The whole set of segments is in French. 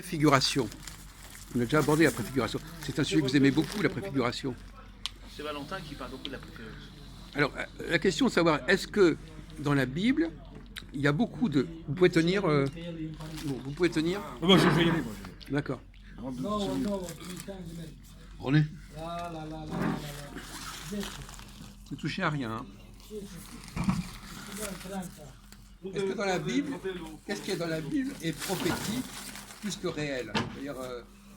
préfiguration. On a déjà abordé la préfiguration. C'est un sujet que vous aimez beaucoup, la préfiguration. C'est Valentin qui parle beaucoup de la préfiguration. Alors, la question de savoir, est-ce que dans la Bible, il y a beaucoup de... Vous pouvez tenir... bon, vous pouvez tenir. Moi, je vais y aller, moi. D'accord. On est. Ne touchez à rien. Hein. Est-ce que dans la Bible, qu'est-ce qu'il y a dans la Bible est prophétique plus que réel? C'est-à-dire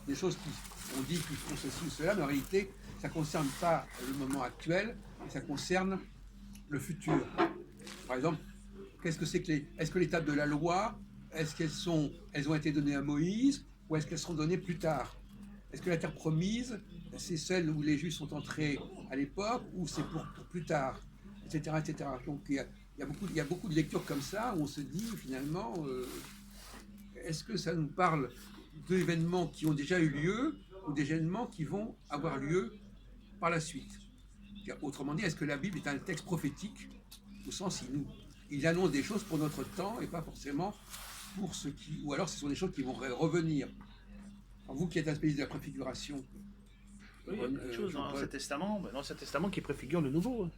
des choses qui on dit qu'ils font ceci ou cela, mais en réalité, ça ne concerne pas le moment actuel, mais ça concerne le futur. Par exemple, qu'est-ce que c'est que est-ce que les tables de la loi, est-ce elles ont été données à Moïse ou est-ce qu'elles seront données plus tard? Est-ce que la terre promise, c'est celle où les Juifs sont entrés à l'époque ou c'est pour plus tard, etc., etc. Donc il y a beaucoup de lectures comme ça où on se dit finalement, est-ce que ça nous parle d'événements qui ont déjà eu lieu ou d'événements qui vont avoir lieu par la suite? Autrement dit, est-ce que la Bible est un texte prophétique au sens où il annonce des choses pour notre temps et pas forcément pour ceux qui... Ou alors ce sont des choses qui vont revenir. Alors, vous qui êtes un spécialiste de la préfiguration... Oui, il y a quelque chose dans l'Ancien Testament qui préfigure le Nouveau.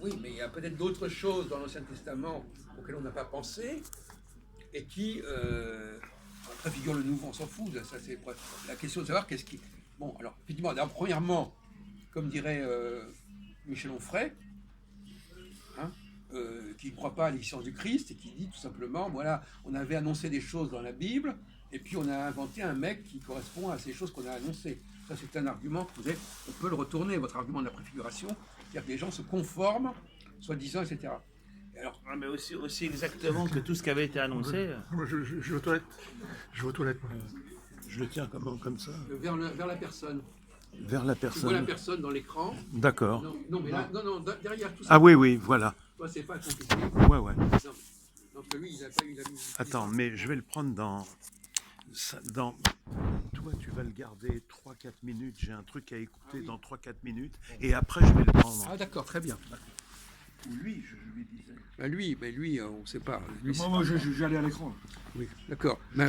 Oui, mais il y a peut-être d'autres choses dans l'Ancien Testament auxquelles on n'a pas pensé et qui préfigurent le Nouveau. On s'en fout. Ça, c'est la question de savoir qu'est-ce qui... Bon, alors, effectivement, premièrement, comme dirait Michel Onfray, hein, qui ne croit pas à l'existence du Christ et qui dit tout simplement, voilà, on avait annoncé des choses dans la Bible et puis on a inventé un mec qui correspond à ces choses qu'on a annoncées. Ça, c'est un argument que on peut le retourner, votre argument de la préfiguration, c'est-à-dire que les gens se conforment, soi-disant, etc. Et alors, mais aussi exactement que tout ce qui avait été annoncé. Je vais aux toilettes. Je vais aux toilettes. Je le tiens comme ça. vers la personne. Vers la Tu vois personne. la personne dans l'écran. D'accord. Non, mais là, non, derrière tout ça. Ah oui, voilà. Toi, c'est pas compliqué. Ouais. Non. Donc lui, il n'a pas eu la musique. Attends, mais je vais le prendre dans... Toi, tu vas le garder 3-4 minutes. J'ai un truc à écouter dans 3-4 minutes. Et après, je vais le prendre. Ah d'accord, très bien. Ou lui, je lui disais. Lui, on ne sait pas. Lui, Moi, j'allais à l'écran. oui, d'accord. Mais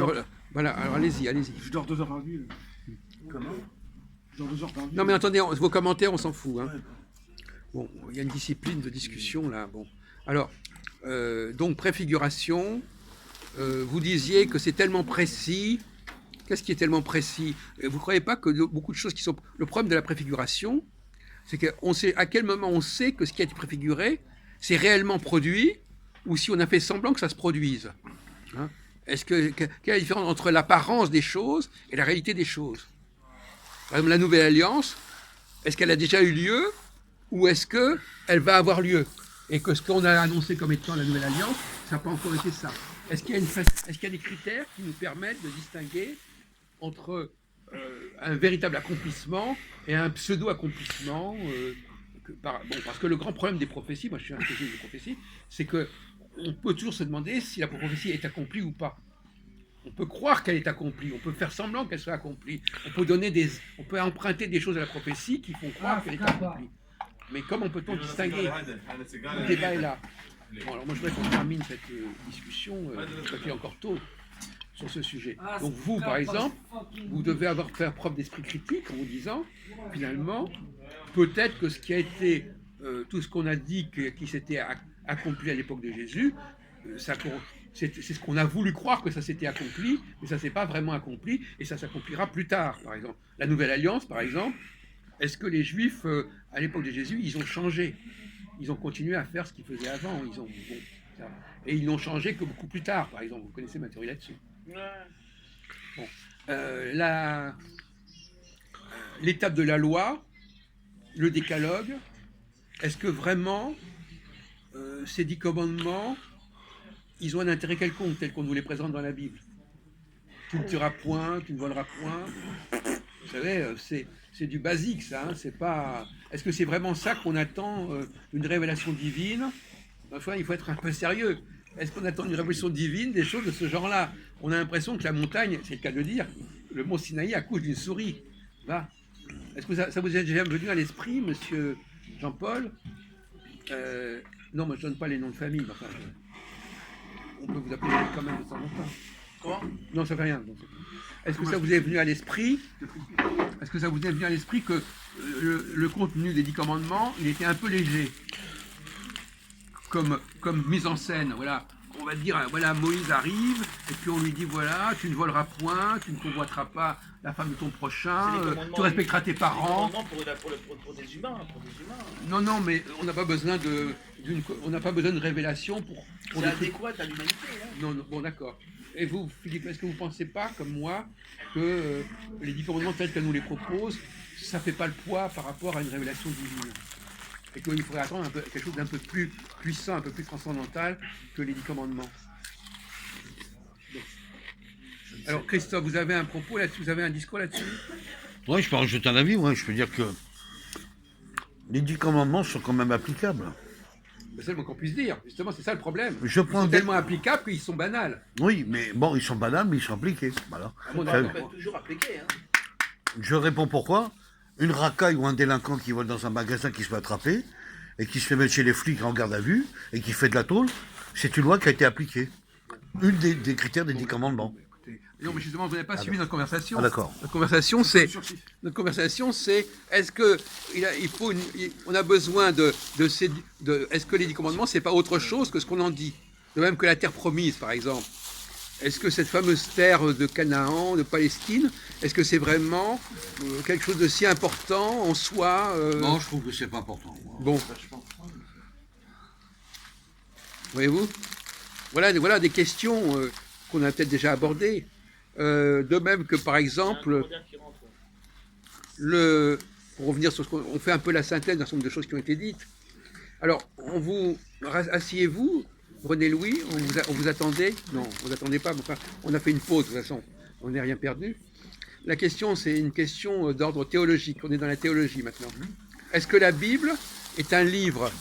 voilà, alors allez-y. Je dors 2 heures par nuit. Comment? Je dors 2 heures par nuit. Non mais attendez, vos commentaires, on s'en fout. Hein. Bon, il y a une discipline de discussion là. Bon, alors, donc préfiguration, vous disiez que c'est tellement précis. Qu'est-ce qui est tellement précis? Vous ne croyez pas que beaucoup de choses qui sont... Le problème de la préfiguration, c'est qu'on sait à quel moment on sait que ce qui a été préfiguré, c'est réellement produit, ou si on a fait semblant que ça se produise. Hein? Quelle est la différence entre l'apparence des choses et la réalité des choses? Par exemple, la Nouvelle Alliance, est-ce qu'elle a déjà eu lieu ou est-ce qu'elle va avoir lieu? Et que ce qu'on a annoncé comme étant la Nouvelle Alliance, ça n'a pas encore été ça. Est-ce qu'il y a des critères qui nous permettent de distinguer entre un véritable accomplissement et un pseudo-accomplissement parce que le grand problème des prophéties, moi je suis un spécialiste des prophéties, c'est qu'on peut toujours se demander si la prophétie est accomplie ou pas. On peut croire qu'elle est accomplie, on peut faire semblant qu'elle soit accomplie, on peut emprunter des choses à la prophétie qui font croire qu'elle est accomplie. Mais comment peut-on distinguer? Le débat est là. Bon, alors moi je voudrais qu'on termine cette discussion, parce qu'il est encore tôt sur ce sujet. Donc vous, par exemple, vous devez avoir fait preuve d'esprit critique en vous disant, finalement, peut-être que ce qui a été, tout ce qu'on a dit qui s'était accompli à l'époque de Jésus, c'est ce qu'on a voulu croire que ça s'était accompli, mais ça ne s'est pas vraiment accompli, et ça s'accomplira plus tard, par exemple. La Nouvelle Alliance, par exemple, est-ce que les Juifs, à l'époque de Jésus, ils ont changé? Ils ont continué à faire ce qu'ils faisaient avant. Et ils n'ont changé que beaucoup plus tard, par exemple. Vous connaissez ma théorie là-dessus. Bon. L'étape de la loi, le décalogue, est-ce que vraiment ces 10 commandements, ils ont un intérêt quelconque, tel qu'on nous les présente dans la Bible? Tu ne tueras point, tu ne voleras point. Vous savez, c'est du basique, ça. Hein, c'est pas... Est-ce que c'est vraiment ça qu'on attend une révélation divine? Enfin, il faut être un peu sérieux. Est-ce qu'on attend une révélation divine, des choses de ce genre-là? On a l'impression que la montagne, c'est le cas de le dire, le mont Sinaï accouche d'une souris. Là. Est-ce que ça vous est déjà venu à l'esprit, monsieur Jean-Paul? Non, moi je ne donne pas les noms de famille. Enfin, on peut vous appeler quand même de temps en temps. Comment? Non, ça fait rien. Est-ce que ça vous est venu à l'esprit Est-ce que ça vous est venu à l'esprit que le contenu des 10 commandements, il était un peu léger comme mise en scène, voilà. On va dire, voilà, Moïse arrive, et puis on lui dit, voilà, tu ne voleras point, tu ne convoiteras pas la femme de ton prochain, tu respecteras tes parents. Pour des humains, Non, non, mais on n'a pas besoin on n'a pas besoin de révélation pour C'est des trucs. adéquat à l'humanité. Hein. Non, non, bon, d'accord. Et vous, Philippe, est-ce que vous ne pensez pas, comme moi, que les 10 commandements tels qu'elle nous les propose, ça ne fait pas le poids par rapport à une révélation divine? Et qu'il faudrait attendre quelque chose d'un peu plus puissant, un peu plus transcendantal que les 10 commandements. Bon. Alors, Christophe, vous avez un propos là-dessus, vous avez un discours là-dessus? Oui, je peux rajouter un avis, je peux dire que les 10 commandements sont quand même applicables. C'est le moins qu'on puisse dire. Justement, c'est ça le problème. Ils Je sont prends tellement applicables qu'ils sont banals. Oui, mais bon, ils sont banals, mais ils sont appliqués. Voilà. Mon Ça- avis. On peut toujours appliquer. Hein. Je réponds pourquoi. Une racaille ou un délinquant qui vole dans un magasin qui se fait attraper et qui se fait mettre chez les flics en garde à vue et qui fait de la tôle, c'est une loi qui a été appliquée. Une des critères des 10 commandements. Écoutez, non, mais justement, vous n'avez pas suivi notre conversation. Ah, d'accord. Notre conversation, c'est est-ce que on a besoin est-ce que les 10 commandements, c'est pas autre chose que ce qu'on en dit? De même que la terre promise, par exemple. Est-ce que cette fameuse terre de Canaan, de Palestine, est-ce que c'est vraiment quelque chose de si important en soi Non, je trouve que c'est pas important. Bon. Voyez-vous, voilà des questions qu'on a peut-être déjà abordées. De même que, par exemple, pour revenir sur ce qu'on fait un peu la synthèse d'un certain nombre de choses qui ont été dites. Alors, asseyez-vous, René Louis, on vous attendait. Non, on ne vous attendait pas, mais enfin, on a fait une pause de toute façon, on n'est rien perdu. La question, c'est une question d'ordre théologique. On est dans la théologie maintenant. Est-ce que la Bible est un livre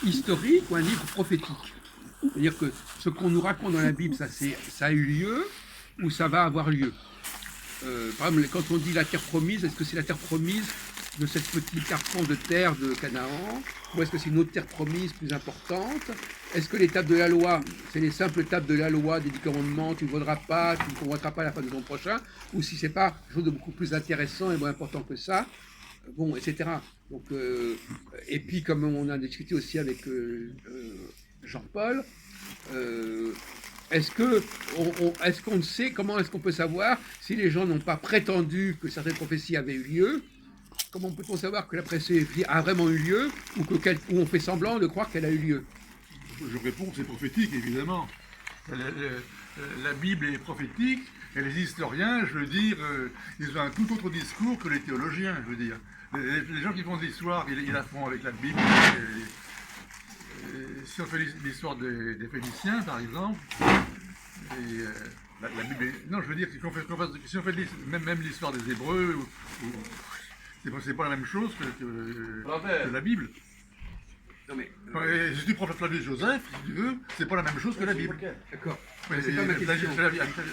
historique ou un livre prophétique? C'est-à-dire que ce qu'on nous raconte dans la Bible, ça a eu lieu ou ça va avoir lieu? Par exemple, quand on dit la terre promise, est-ce que c'est la terre promise de cette petite carton de terre de Canaan? Ou est-ce que c'est une autre terre promise plus importante? Est-ce que les tables de la loi, c'est les simples tables de la loi des 10 commandements, tu ne voleras pas, tu ne convoiteras pas la femme de ton prochain? Ou si c'est pas quelque chose de beaucoup plus intéressant et moins important que ça, bon, etc. Donc, et puis, comme on a discuté aussi avec Jean-Paul, est-ce qu'on sait, comment est-ce qu'on peut savoir si les gens n'ont pas prétendu que certaines prophéties avaient eu lieu? Comment peut-on savoir que la prophétie a vraiment eu lieu ou on fait semblant de croire qu'elle a eu lieu? Je réponds, c'est prophétique, évidemment. La Bible est prophétique, et les historiens, je veux dire, ils ont un tout autre discours que les théologiens, je veux dire. Les gens qui font de l'histoire, ils la font avec la Bible. Si on fait l'histoire des Phéniciens, par exemple, la Bible non, je veux dire, si on fait même l'histoire des Hébreux, c'est pas la même chose que la Bible. Non mais, Si tu prends Flavius Joseph, si tu veux, c'est pas la même chose que la Bible. d'accord. Mais C'est pas ma question.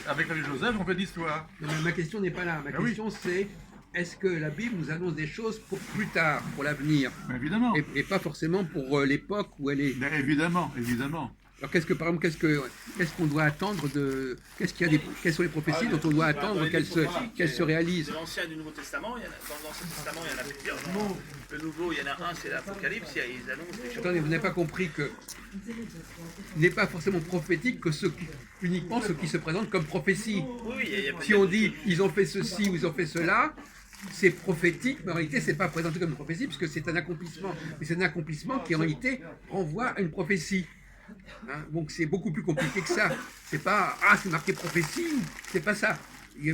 Avec Flavius Joseph, on fait de l'histoire. Non, mais ma question n'est pas là. Ma question c'est est-ce que la Bible nous annonce des choses pour plus tard, pour l'avenir, Mais évidemment. et pas forcément pour l'époque où elle est. Mais évidemment, évidemment. Alors par exemple, qu'est-ce qu'on doit attendre de, quelles sont les prophéties dont on doit attendre qu'elles se réalisent? De l'Ancien et du Nouveau Testament, dans l'Ancien Testament, il y en a plusieurs. Dans le Nouveau, il y en a un, c'est l'Apocalypse, ils annoncent des choses. Attendez, vous n'avez pas compris que il n'est pas forcément prophétique que uniquement ce qui se présente comme prophétie. Oui, il y a Si on dit ils ont fait ceci ou ils ont fait cela, c'est prophétique, mais en réalité c'est pas présenté comme une prophétie puisque c'est un accomplissement. Mais c'est un accomplissement qui en réalité renvoie à une prophétie. Hein, donc c'est beaucoup plus compliqué que ça. C'est pas c'est marqué prophétie, c'est pas ça.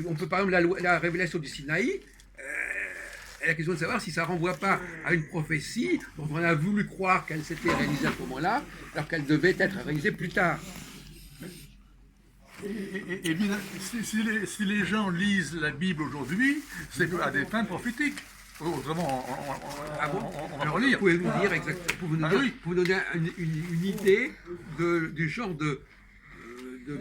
On peut par exemple la révélation du Sinaï. La question de savoir si ça ne renvoie pas à une prophétie dont on a voulu croire qu'elle s'était réalisée à ce moment-là, alors qu'elle devait être réalisée plus tard. Et si les gens lisent la Bible aujourd'hui, c'est à des fins prophétiques. Autrement, on va relire. Pouvez-vous dire exactement, pouvez-vous donner une idée du genre de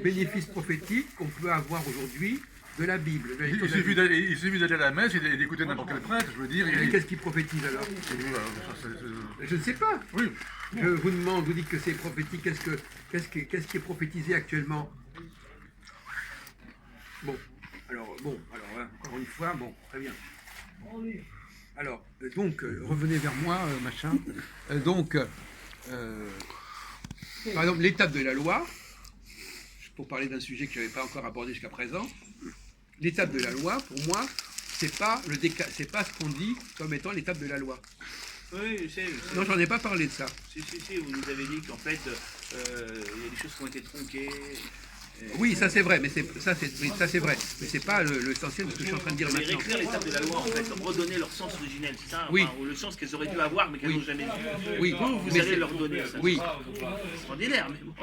bénéfices prophétiques qu'on peut avoir aujourd'hui de la Bible? Il suffit d'aller à la messe et d'écouter n'importe quel prêtre, je veux dire. Et qu'est-ce qui prophétise alors? Je ne sais pas. Oui. Je vous demande, vous dites que c'est prophétique, qu'est-ce qui est prophétisé actuellement? Bon, alors, hein, encore une fois, bon, très bien. Alors, revenez vers moi, machin. Par exemple, l'étape de la loi, pour parler d'un sujet que je n'avais pas encore abordé jusqu'à présent, l'étape de la loi, pour moi, c'est pas ce qu'on dit comme étant l'étape de la loi. Oui, je sais. Non, j'en ai pas parlé de ça. Si, vous nous avez dit qu'en fait, il y a des choses qui ont été tronquées. Oui, ça c'est vrai, mais ça c'est vrai, mais c'est pas l'essentiel de ce que je suis en train de dire Mais maintenant. réécrire l'étape de la loi, en fait, redonner leur sens originel, c'est ça, Oui. enfin, ou le sens qu'elles auraient dû avoir, mais qu'elles n'ont jamais eu. Oui, Vous mais allez c'est- leur donner ça. Oui. C'est extraordinaire, mais bon.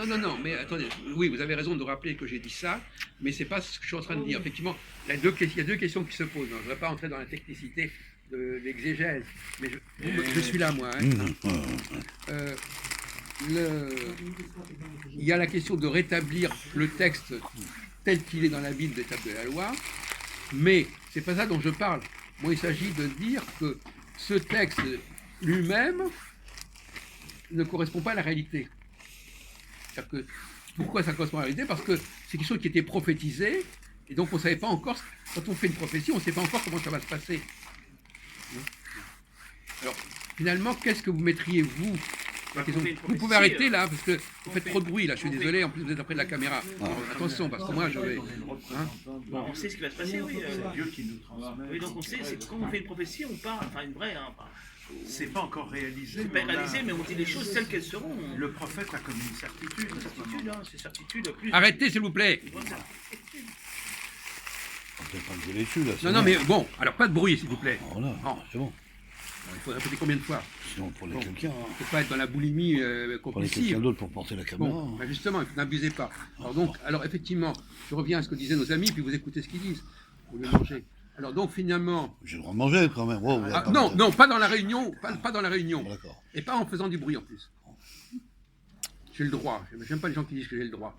Non, mais attendez, oui, vous avez raison de rappeler que j'ai dit ça, mais c'est pas ce que je suis en train de dire. Effectivement, il y a deux questions qui se posent. Je ne vais pas entrer dans la technicité de l'exégèse, mais je suis là, moi. Hein. Il y a la question de rétablir le texte tel qu'il est dans la Bible, l'étape de la loi, mais c'est pas ça dont je parle. Moi, il s'agit de dire que ce texte lui-même ne correspond pas à la réalité. C'est-à-dire que, pourquoi ça correspond à la réalité? Parce que c'est quelque chose qui était prophétisé, et donc on ne savait pas encore, quand on fait une prophétie, on ne sait pas encore comment ça va se passer. Alors, finalement, qu'est-ce que vous mettriez, vous? La question- vous pouvez arrêter là, parce que vous faites trop de bruit là, je suis désolé, en plus vous êtes après de la caméra. Alors, attention, parce que moi je vais... hein. Bon, on sait ce qui va se passer, oui. Dieu qui nous transmet. Oui, donc on sait, c'est quand on fait une prophétie, on parle, enfin une vraie, hein, C'est pas encore réalisé. c'est pas mais on a- réalisé, mais on dit les choses telles qu'elles seront. Le prophète a comme une certitude. C'est certitude, hein, c'est certitude. Plus, Arrêtez s'il vous plaît. On peut pas me gueuler dessus là. c'est Non, non, bon. mais bon, alors pas de bruit s'il vous plaît. Voilà, Non. c'est bon. Il faut répéter combien de fois? Sinon, prenez Bon. quelqu'un. Il ne faut pas être dans la boulimie Prenez compulsive. quelqu'un d'autre pour porter la caméra. Bon, ben justement, n'abusez pas. Alors effectivement, je reviens à ce que disaient nos amis, puis vous écoutez ce qu'ils disent. Vous le mangez. Alors donc finalement... J'ai le droit de manger quand même. Wow, Ah, non, pas dans la réunion, pas dans la réunion. D'accord. Et pas en faisant du bruit en plus. J'ai le droit. J'aime pas les gens qui disent que j'ai le droit.